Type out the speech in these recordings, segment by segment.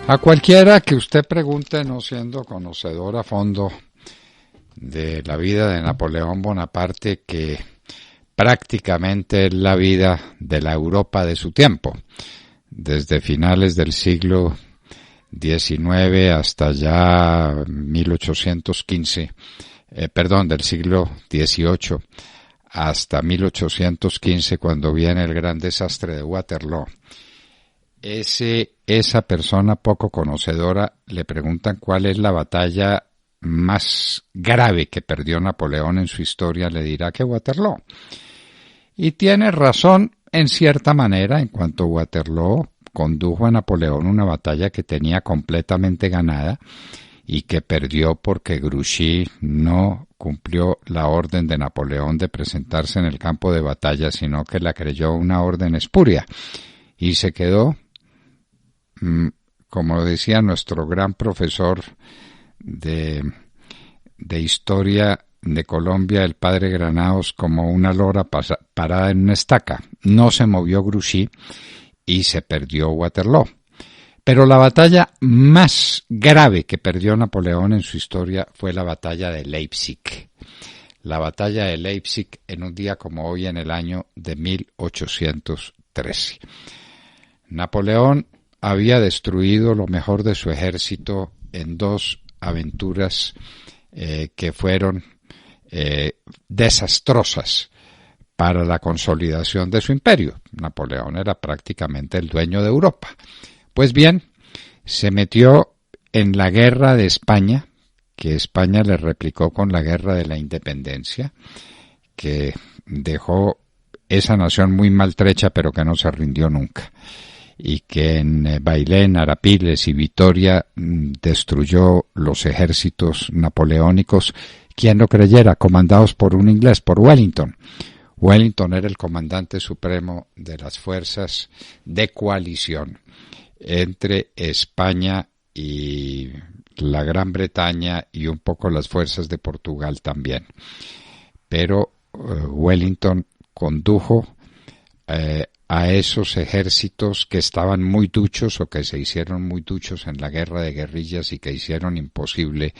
A cualquiera que usted pregunte, no siendo conocedor a fondo de la vida de Napoleón Bonaparte, que prácticamente es la vida de la Europa de su tiempo, desde finales del siglo XIX hasta ya 1815, del siglo XVIII hasta 1815, cuando viene el gran desastre de Waterloo. Esa persona poco conocedora le preguntan cuál es la batalla más grave que perdió Napoleón en su historia, le dirá que Waterloo. Y tiene razón en cierta manera, en cuanto Waterloo condujo a Napoleón una batalla que tenía completamente ganada y que perdió porque Grouchy no cumplió la orden de Napoleón de presentarse en el campo de batalla, sino que la creyó una orden espuria y se quedó, como decía nuestro gran profesor de historia de Colombia, el padre Granados, como una lora parada en una estaca. No se movió Grouchy y se perdió Waterloo. Pero la batalla más grave que perdió Napoleón en su historia fue la batalla de Leipzig. La batalla de Leipzig en un día como hoy, en el año de 1813. Napoleón había destruido lo mejor de su ejército en dos aventuras que fueron desastrosas para la consolidación de su imperio. Napoleón era prácticamente el dueño de Europa. Pues bien, se metió en la guerra de España, que España le replicó con la guerra de la independencia, que dejó esa nación muy maltrecha, pero que no se rindió nunca, y que en Bailén, Arapiles y Vitoria destruyó los ejércitos napoleónicos, quien lo creyera, comandados por un inglés, por Wellington. Wellington era el comandante supremo de las fuerzas de coalición entre España y la Gran Bretaña y un poco las fuerzas de Portugal también. Pero Wellington condujo a esos ejércitos que estaban muy duchos o que se hicieron muy duchos en la guerra de guerrillas y que hicieron imposible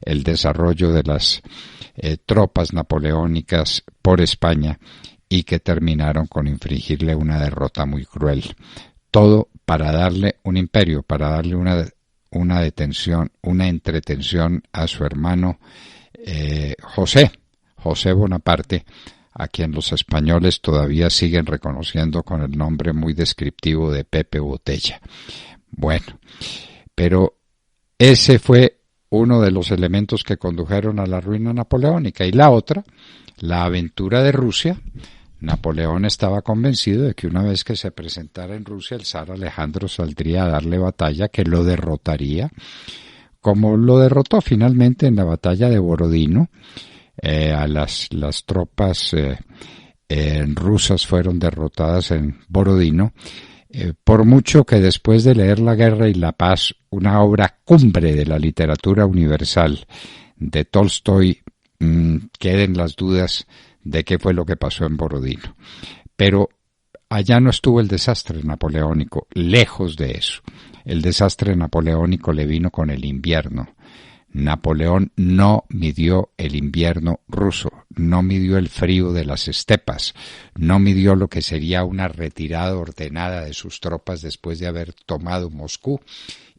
el desarrollo de las tropas napoleónicas por España y que terminaron con infligirle una derrota muy cruel. Todo para darle un imperio, para darle una detención, una entretención a su hermano José Bonaparte, a quien los españoles todavía siguen reconociendo con el nombre muy descriptivo de Pepe Botella. Bueno, pero ese fue uno de los elementos que condujeron a la ruina napoleónica. Y la otra, la aventura de Rusia. Napoleón estaba convencido de que una vez que se presentara en Rusia, el zar Alejandro saldría a darle batalla, que lo derrotaría, como lo derrotó finalmente en la batalla de Borodino. A las tropas rusas fueron derrotadas en Borodino, por mucho que después de leer La Guerra y la Paz, una obra cumbre de la literatura universal de Tolstoy, queden las dudas de qué fue lo que pasó en Borodino. Pero allá no estuvo el desastre napoleónico, lejos de eso. El desastre napoleónico le vino con el invierno. Napoleón no midió el invierno ruso, no midió el frío de las estepas, no midió lo que sería una retirada ordenada de sus tropas después de haber tomado Moscú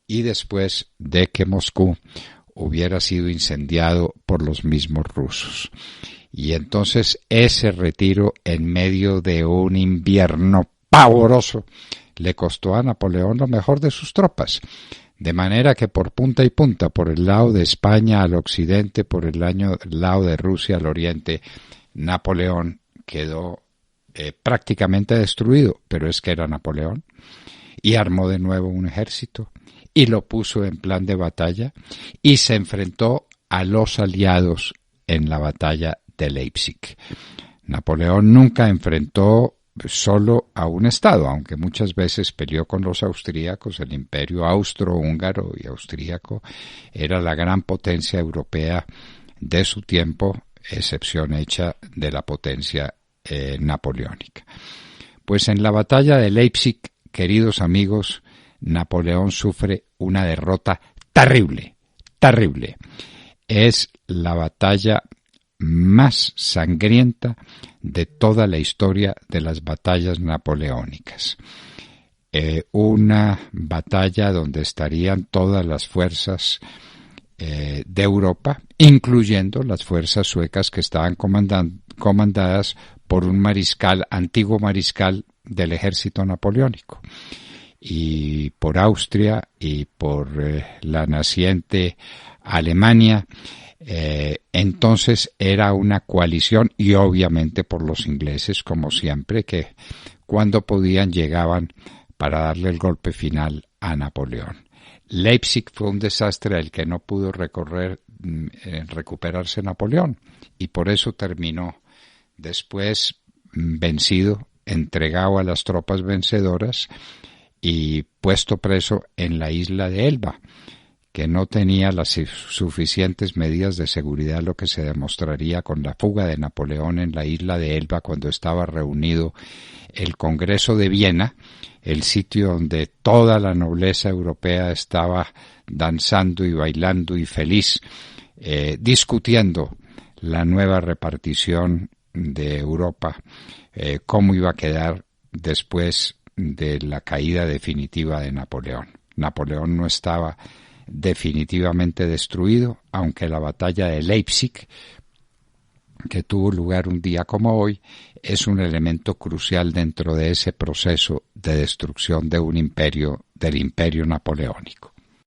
y después de que Moscú hubiera sido incendiado por los mismos rusos. Y entonces ese retiro en medio de un invierno pavoroso le costó a Napoleón lo mejor de sus tropas. De manera que por punta y punta, por el lado de España al occidente, por el lado de Rusia al oriente, Napoleón quedó prácticamente destruido, pero es que era Napoleón, y armó de nuevo un ejército, y lo puso en plan de batalla, y se enfrentó a los aliados en la batalla de Leipzig. Napoleón nunca enfrentó solo a un estado, aunque muchas veces peleó con los austríacos. El imperio austrohúngaro y austríaco era la gran potencia europea de su tiempo, excepción hecha de la potencia napoleónica. Pues en la batalla de Leipzig, queridos amigos, Napoleón sufre una derrota terrible, terrible. Es la batalla más sangrienta de toda la historia de las batallas napoleónicas. Una batalla donde estarían todas las fuerzas de Europa, incluyendo las fuerzas suecas que estaban comandadas por un mariscal, antiguo mariscal del ejército napoleónico, y por Austria y por la naciente Alemania. Entonces era una coalición, y obviamente por los ingleses, como siempre, que cuando podían llegaban para darle el golpe final a Napoleón. Leipzig fue un desastre del que no pudo recuperarse Napoleón, y por eso terminó después vencido, entregado a las tropas vencedoras y puesto preso en la isla de Elba, que no tenía las suficientes medidas de seguridad, lo que se demostraría con la fuga de Napoleón en la isla de Elba cuando estaba reunido el Congreso de Viena, el sitio donde toda la nobleza europea estaba danzando y bailando y feliz, discutiendo la nueva repartición de Europa, cómo iba a quedar después de la caída definitiva de Napoleón. Napoleón no estaba definitivamente destruido, aunque la batalla de Leipzig, que tuvo lugar un día como hoy, es un elemento crucial dentro de ese proceso de destrucción de un imperio, del imperio napoleónico.